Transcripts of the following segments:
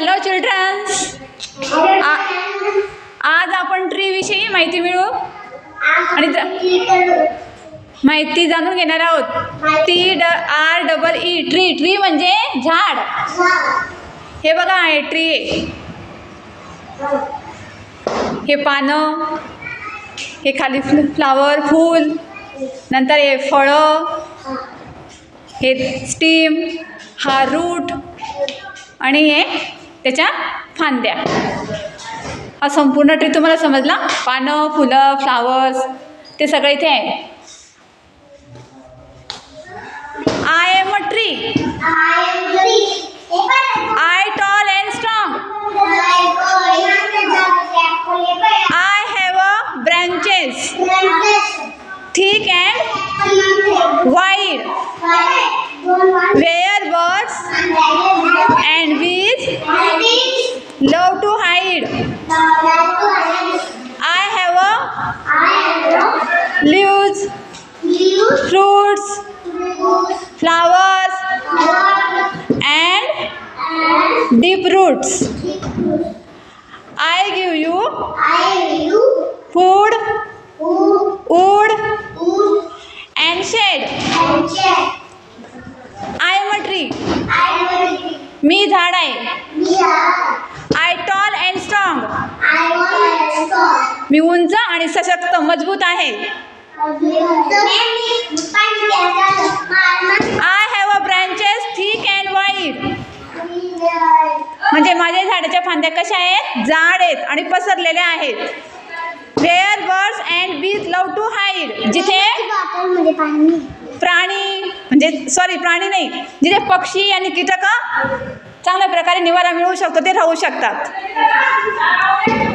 Hello children's, आज आपण tree विषयी माहिती मिळवू आणि माहिती जाणून घेणार आहोत. TREE tree. ट्री म्हणजे झाड. हे बघा, आहे ट्री. हे पानं, हे खाली फ्लावर फूल, नंतर हे फळं, हे स्टीम, हा रूट आणि हे त्याच्या फांद्या. हा संपूर्ण ट्री तुम्हाला समजला. पानं, फुलं, फ्लावर्स ते सगळं इथे आहे. I am a tree. I tall and strong. I have a branches thick and wide, where birds and bees love to hide. I have a leaves, fruits, flowers and deep roots. I give you food, wood and shade. I am a tree. मी झाड आहे. I tall and strong. मी उंच आणि सशक्त मजबूत आहे. I have a branches thick and wide. म्हणजे माझ्या झाडाच्या फांद्या कशा आहेत? जाड आहेत आणि पसरलेल्या आहेत. Where birds and bees love to hide. जिथे प्राणी प्राणी नाही, जिथे पक्षी आणि कीटक चांगल्या प्रकारे निवारा मिळवू शकतो ते राहू शकतात.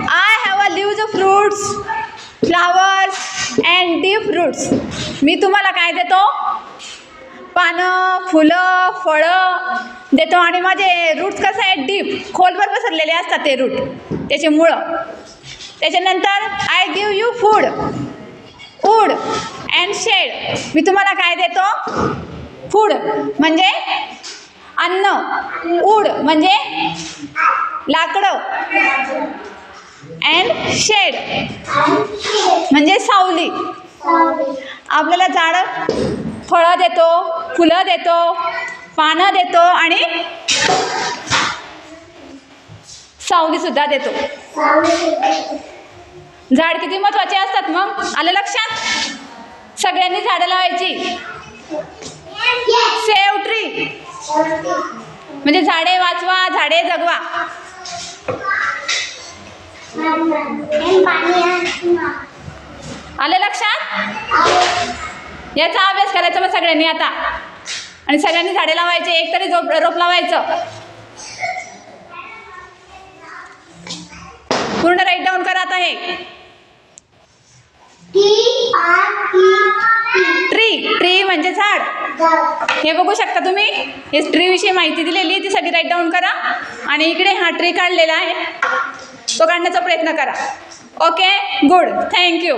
I have a leaves, fruits, flowers and deep roots. मी तुम्हाला काय देतो? पानं, फुलं, फळं देतो आणि माझे रूट्स कसं आहे? डीप, खोलवर पसरलेले असतात ते रूट, त्याचे मुळं. त्याच्यानंतर I give you food, wood and shed. मी तुम्हाला काय देतो? फूड म्हणजे अन्न, वूड म्हणजे लाकडं, अँड शेड म्हणजे सावली. आपल्याला झाडं फळं देतो, फुलं देतो, पानं देतो आणि सावलीसुद्धा देतो. झाड किती महत्त्वाचे असतात मग, आलं लक्षात? सगळ्यांनी झाडं लावायची. सेव्ह ट्री म्हणजे झाडे वाचवा, झाडे जगवा. आलं लक्षात? याचा अभ्यास करायचा मग सगळ्यांनी आता, आणि सगळ्यांनी झाडे लावायचे. एक तरी रोप लावायचं. पूर्ण राईट डाऊन करा आता. हे ट्री म्हणजे झाड. हे बघू शकता तुम्ही. हे ट्री विषयी माहिती दिलेली ती सगळी राईट डाऊन करा. आणि इकडे हा ट्री काढलेला आहे, तो काढण्याचा प्रयत्न करा. Okay, good, thank you.